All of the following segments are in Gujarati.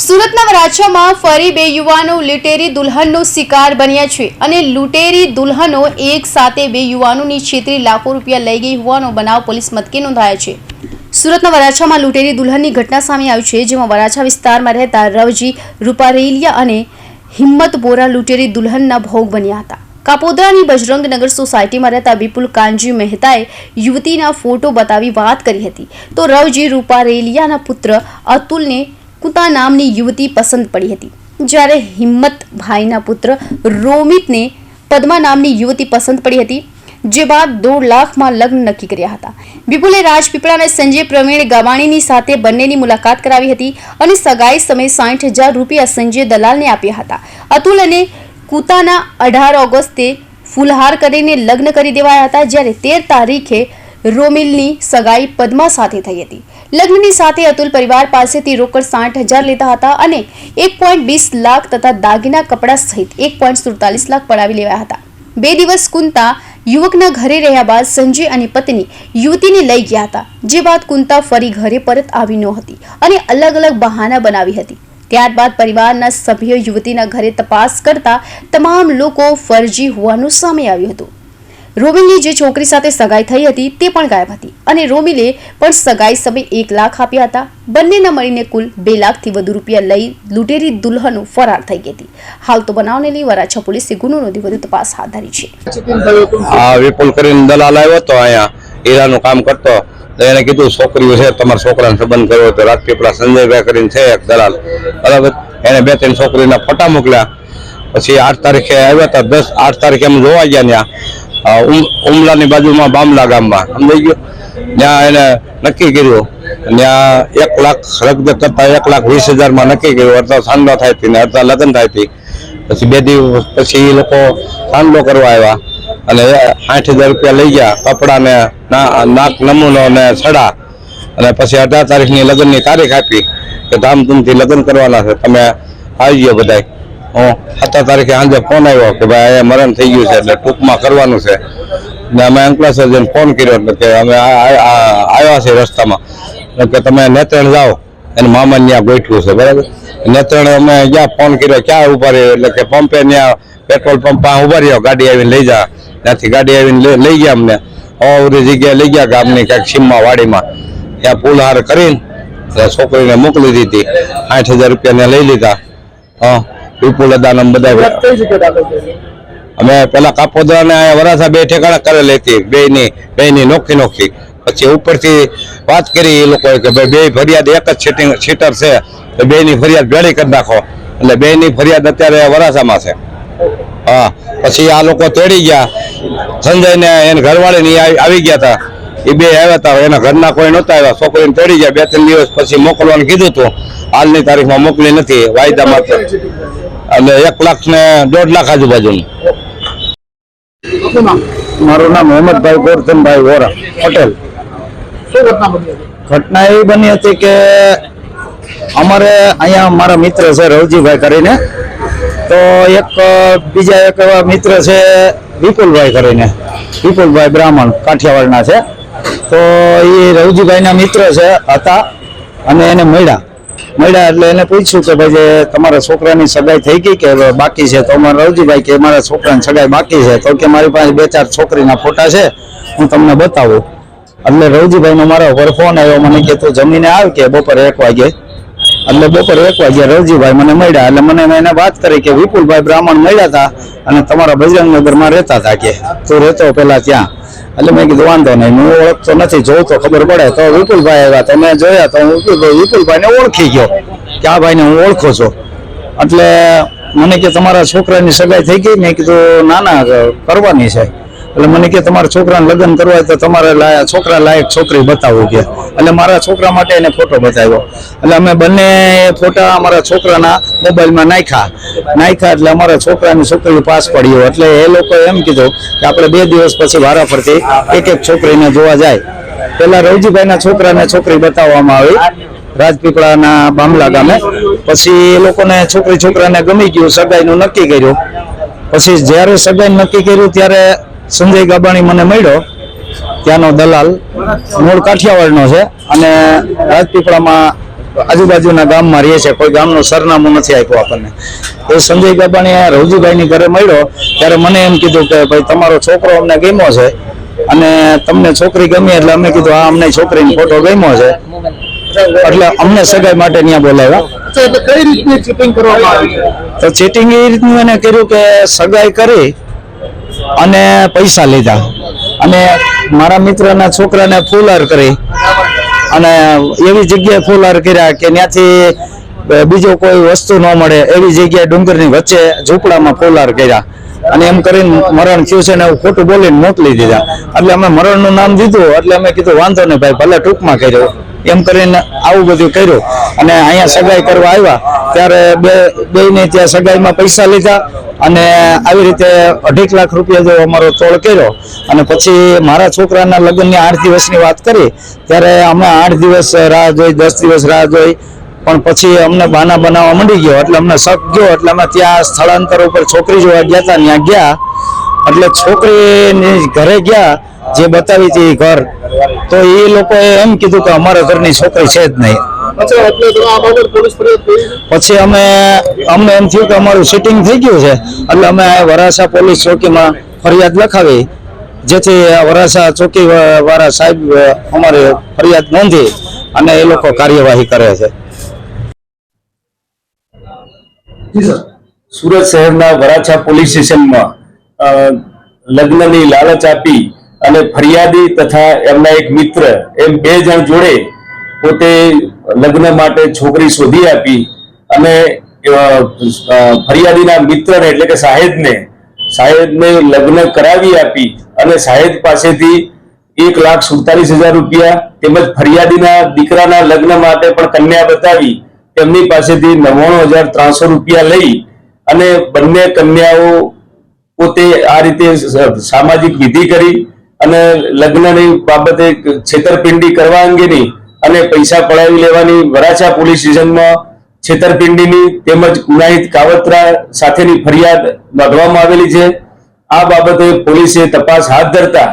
સુરતના વરાછામાં ફરી બે યુવાનો લૂંટેરી દુલ્હનનો શિકાર બન્યા છે અને લૂંટેરી દુલ્હનો એક સાથે બે યુવાનોની છેતરી લાખો રૂપિયા લઈ ગઈ હોવાનો બનાવ પોલીસ મથકે નોંધાયો છે। સુરતના વરાછામાં લૂંટેરી દુલ્હનની ઘટના સામે આવી છે, જેમાં વરાછા વિસ્તારમાં રહેતા રવજી રૂપારેલિયા અને હિંમત બોરા લૂંટેરી દુલ્હનના ભોગ બન્યા હતા। કાપોદ્રાની બજરંગનગર સોસાયટીમાં રહેતા વિપુલ કાનજી મહેતાએ યુવતીના ફોટો બતાવી વાત કરી હતી, તો રવજી રૂપારેલિયાના પુત્ર અતુલને કુતા નામની યુવતી પસંદ પડી હતી, જ્યારે હિંમતભાઈના પુત્ર રોમિતને પદ્મા નામની યુવતી પસંદ પડી હતી, જે બાદ 2 લાખમાં લગ્ન નક્કી કર્યા હતા। વિપુલે રાજપીપળાના સંજય પ્રવીણ ગાવાણીની સાથે બંનેની મુલાકાત કરાવી હતી અને સગાઈ સમયે 60,000 રૂપિયા સંજય દલાલને આપ્યા હતા। અતુલ અને કુતાના 18 ઓગસ્ટે ફૂલહાર કરીને લગ્ન કરી દેવાયા હતા, જ્યારે 13 તારીખે રોમિલની સગાઈ પદ્મા સાથે થઈ હતી। લગ્નની સાથે અતુલ પરિવાર પાસેથી રોકડ 60,000 લેતા હતા અને 1.20 લાખ તથા દાગીના કપડા સહિત 1.47 લાખ પડાવી લેવાયા હતા। 2 દિવસ કુંતા યુવકના ઘરે રહ્યા બાદ સંજય અને પત્ની યુવતીને લઈ ગયા હતા, જે બાદ કુંતા ફરી ઘરે પરત આવી ન હતી અને અલગ અલગ બહાના બનાવી હતી। ત્યારબાદ પરિવારના સભ્યો યુવતીના ઘરે તપાસ કરતા તમામ લોકો ફરજી હોવાનું સામે આવ્યું હતું। રોમિલની જે છોકરી સાથે સગાઈ થઈ હતી તે પણ ગાયબ હતી અને રોમિલે પણ સગાઈ સમયે 1 લાખ આપ્યા હતા। બંનેના મળીને કુલ 2 લાખથી વધુ રૂપિયા લઈ લૂંટેરી દુલ્હનો ફરાર થઈ ગઈ હતી। હાલ તો બનાવને લઈ વરાછા પોલીસે ગુનો નોંધી વધુ તપાસ હાથ ધરી છે। આ વિપુલ કરીને દલાલ આવ્યો તો અહીંયા હીરાનું કામ કરતો, એને કીધું છોકરીઓ છે તમારા છોકરાને સંબંધ કર્યો તો રાજપીપળા સંજયભાઈ કરીને છે એક દલાલ, બરાબર, એને 2-3 છોકરીના ફોટા મોકલ્યા। પછી 8 તારીખે આવ્યા હતા, 8 તારીખે એમ જોવા ગયા ત્યાં ઉમલાની બાજુમાં બામલા ગામમાં, સમજાઈ ગયો, ત્યાં એને નક્કી કર્યું, ત્યાં 1 લાખ રકમ કરતા 1,20,000 નક્કી કર્યું। અડધા સાંડો થાય હતી ને અડધા લગ્ન થાય હતી। પછી 2 દિવસ પછી એ લોકો સાંડો કરવા આવ્યા અને 60,000 રૂપિયા લઈ ગયા, કપડા ને નાક નમૂનો ને છડા, અને પછી 18 તારીખની લગ્નની તારીખ આપી કે ધામધૂમથી લગ્ન કરવાના છે, તમે આવી ગયો બધા। 17 તારીખે સાંજે ફોન આવ્યો કે ભાઈ અહીંયા મરણ થઈ ગયું છે એટલે ટૂંકમાં કરવાનું છે, ને અમે અંકલેશ્વર જઈને ફોન કર્યો એટલે કે અમે આવ્યા છે રસ્તામાં, કે તમે નેત્રણ જાઓ, એને મામાને ત્યાં ગોઠવું છે, બરાબર। નેત્રણ અમે જ્યાં ફોન કર્યો ક્યાં ઉભા રહ્યો એટલે કે પંપે ત્યાં પેટ્રોલ પંપ પાસે ઉભા રહ્યો, ગાડી આવીને લઈ જા, ત્યાંથી ગાડી આવીને લઈ ગયા અમને ઓરી જગ્યાએ લઈ ગયા, ગામની ક્યાંક સીમમાં વાડીમાં, ત્યાં ફૂલહાર કરીને છોકરીને મોકલી દીધી, 60,000 રૂપિયા લઈ લીધા। વિપુલ અદાનમ બધા અમે પેલા કાપોદ્રા ને વરાછા 2 ઠેકાણા કરેલી હતી, બેની નોખી, પછી ઉપરથી વાત કરી એ લોકોએ કે ભાઈ 2 ફરિયાદ એક જ સીટર છે, તો 2ની ફરિયાદ ભેળી કરી નાખો, એટલે 2ની ફરિયાદ અત્યારે વરાછામાં છે। હા, પછી આ લોકો તેડી ગયા, સંજય ને એને ઘરવાળી આવી ગયા હતા, એ 2 આવ્યા હતા, એના ઘરના કોઈ નહોતા આવ્યા, છોકરીને તેડી ગયા। 2-3 દિવસ પછી મોકલવાનું કીધું હતું, હાલની તારીખમાં મોકલી નથી, વાયદામાં, એટલે 1 લાખ ને 1.5 લાખ આજુબાજુનું। મારું નામ હેમંતભાઈ ગોરધનભાઈ વોરા પટેલ। ઘટના એવી બની હતી કે અમારે અહીંયા મારા મિત્ર છે રવજીભાઈ કરીને, તો બીજા એક એવા મિત્ર છે વિપુલભાઈ કરીને, વિપુલભાઈ બ્રાહ્મણ કાઠિયાવાડના છે, તો એ રવજીભાઈના મિત્ર છે હતા અને એને મળ્યા એટલે એને પૂછ્યું કે ભાઈ જે તમારા છોકરાની સગાઈ થઈ ગઈ કે બાકી છે, તો અમારા રવજીભાઈ કે મારા છોકરાની સગાઈ બાકી છે, તો કે મારી પાસે 2-4 છોકરીના ફોટા છે, હું તમને બતાવું। એટલે રવજીભાઈનો મારા ઉપર ફોન આવ્યો, મને કે તું જમીને આવ કે બપોરે 1 વાગે, એટલે બપોરે 1 વાગે રવજીભાઈ મને મળ્યા, એટલે મને એને વાત કરી કે વિપુલભાઈ બ્રાહ્મણ મળ્યા હતા અને તમારા બજરંગનગરમાં રહેતા હતા, કે તું રહેતો પેલા ત્યાં। એટલે મેં કીધું વાંધો નહીં, હું ઓળખતો નથી, જોઉં તો ખબર પડે। તો વિપુલભાઈ આવ્યા, તો મેં જોયા તો વિપુલભાઈને ઓળખી ગયો કે આ ભાઈને હું ઓળખું છું। એટલે મને કે તમારા છોકરાની સગાઈ થઈ ગઈ? મેં કીધું ના કરવાની છે। એટલે મને કે તમારા છોકરાને લગ્ન કરવા હોય તો તમારે છોકરા લાયક છોકરી બતાવવું કે, એટલે મારા છોકરા માટે એને ફોટો બતાવ્યો। એટલે અમે બંને ફોટા અમારા છોકરાના મોબાઈલમાં નાખ્યા એટલે અમારા છોકરાની છોકરી પાસ પડ્યો। એટલે એ લોકોએ એમ કીધું કે આપણે 2 દિવસ પછી વારાફરતી એક છોકરીને જોવા જાય। પેલા રવજીભાઈના છોકરાને છોકરી બતાવવામાં આવી રાજપીપળાના બામલા ગામે, પછી એ લોકોને છોકરાને ગમી ગયું, સગાઈનું નક્કી કર્યું। પછી જ્યારે સગાઈ નક્કી કર્યું ત્યારે સંજય ગાબાણી મને મળ્યો, ત્યાંનો દલાલ, મૂળ કાઠિયાવાડનો છે અને રાજપીપળામાં આજુબાજુના ગામમાં રહે છે, કોઈ ગામનું સરનામું નથી આપ્યું આપણને. એ સંજય બાબાને રવજીભાઈની ઘરે મળ્યો ત્યારે મને એમ કીધું કે ભાઈ તમારો છોકરો અમને ગમ્યો છે અને તમને છોકરી ગમી, એટલે અમે કીધું હા અમને છોકરીનો ફોટો ગમ્યો છે, એટલે અમને સગાઈ માટે ત્યાં બોલાવ્યા. કઈ રીતની ચીટિંગ કરવામાં આવી છે? તો ચીટિંગ એ રીતનું એને કર્યું કે સગાઈ કરી અને પૈસા લીધા અને મારા મિત્રના છોકરાને ફૂલહાર કરી અને એવી જગ્યાએ ફૂલહાર કર્યા કે ત્યાંથી બીજો કોઈ વસ્તુ ન મળે એવી જગ્યાએ ડુંગરની વચ્ચે ઝૂંપડામાં ફૂલહાર કર્યા અને એમ કરીને મરણ થયું છે ને એવું ખોટું બોલીને મોકલી દીધા. એટલે અમે મરણનું નામ દીધું એટલે અમે કીધું વાંધો નહીં ભાઈ, ભલે ટૂંકમાં કર્યો એમ કરીને આવું બધું કર્યું. અને અહીંયા સગાઈ કરવા આવ્યા ત્યારે બેયને ત્યાં સગાઈમાં પૈસા લીધા અને આવી રીતે 2.5 લાખ રૂપિયા જો અમારો તોડ કર્યો. અને પછી મારા છોકરાના લગ્નની 8 દિવસની વાત કરી ત્યારે અમે 8 દિવસ રાહ જોઈ, 10 દિવસ રાહ જોઈ, પણ પછી અમને બહાના બનાવવા માંડી ગયો એટલે અમને શક ગયો એટલે અમે ત્યાં સ્થળાંતર ઉપર છોકરી જોવા ગયા હતા. ત્યાં ગયા એટલે છોકરીની ઘરે ગયા, જે બતાવી હતી ઘર, તો એ લોકોએ એમ કીધું કે અમારા ઘરની છોકરી છે જ નહીં. પછી અમને એમ થયું કે અમારું સીટિંગ થઈ ગયું છે એટલે અમે વરાછા પોલીસ ચોકીમાં ફરિયાદ લખાવી, જેથી વરાછા ચોકી વાળા સાહેબ અમારી ફરિયાદ નોંધી અને એ લોકો કાર્યવાહી કરે છે. સુરત શહેરના વરાછા પોલીસ સ્ટેશનમાં લગ્નની લાલચ આપી અને ફરિયાદી તથા એમના એક મિત્ર એમ 2 જણ જોડે પોતે લગ્ન માટે છોકરી શોધી આપી અને ફરિયાદીના મિત્રને એટલે કે સાહેદને લગ્ન કરાવી આપી અને સાહેદ પાસેથી 1,47,000 રૂપિયા તેમજ ફરિયાદીના દીકરાના લગ્ન માટે પણ કન્યા બતાવી તેમની પાસેથી 99,300 રૂપિયા લઈ અને બંને કન્યાઓ પોતે આ રીતે સામાજિક વિધિ કરી અને લગ્નની બાબતે છેતરપિંડી કરવા અંગેની અને પૈસા પડાવી લેવાની વરાછા પોલીસ સ્ટેશનમાં છેતરપિંડીની તેમજ ગુનાહિત કાવતરા સાથેની ફરિયાદ નોંધવામાં આવેલી છે. આ બાબતે પોલીસે તપાસ હાથ ધરતા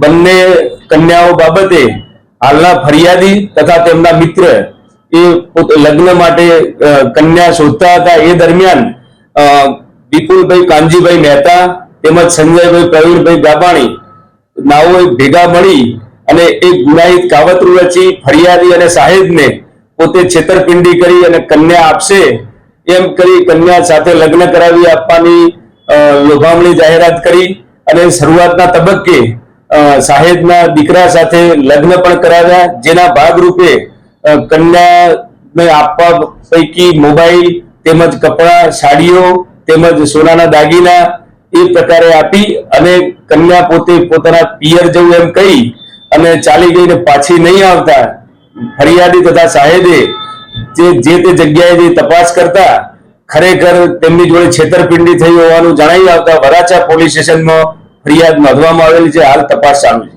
બંને કન્યાઓ બાબતે હાલના ફરિયાદી તથા તેમના મિત્ર એ લગ્ન માટે કન્યા શોધતા હતા એ દરમિયાન વિપુલભાઈ કાનજીભાઈ મહેતા તેમજ સંજયભાઈ પ્રવીણભાઈ ગાબાણી નાઓએ ભેગા મળી અને એક ગુનાહિત કાવતરું રચી ફરિયાદી અને સાહેબને પોતે છેતરપિંડી કરી અને કન્યા આપશે એમ કરી કન્યા સાથે લગ્ન કરાવી આપવાની લોભામણી જાહેરાત કરી અને શરૂઆતના તબક્કે સાહેબના દીકરા સાથે લગ્ન પણ કરાવ્યા, જેના ભાગરૂપે કન્યાને આપવા પૈકી મોબાઈલ તેમજ કપડા, સાડીઓ તેમજ સોનાના દાગીના એ પ્રકારે આપી અને કન્યા પોતે પોતાના પિયર જવું એમ કહી અને ચાલી ગઈને પાછી નહીં આવતા ફરિયાદી તથા સાહેબે જે તે જગ્યાએ તપાસ કરતા ખરેખર તેમની જોડે છેતરપિંડી થઈ હોવાનું જણાઈ આવતા વરાછા પોલીસ સ્ટેશનમાં ફરિયાદ નોંધવામાં આવેલી છે. હાલ તપાસ ચાલુ છે.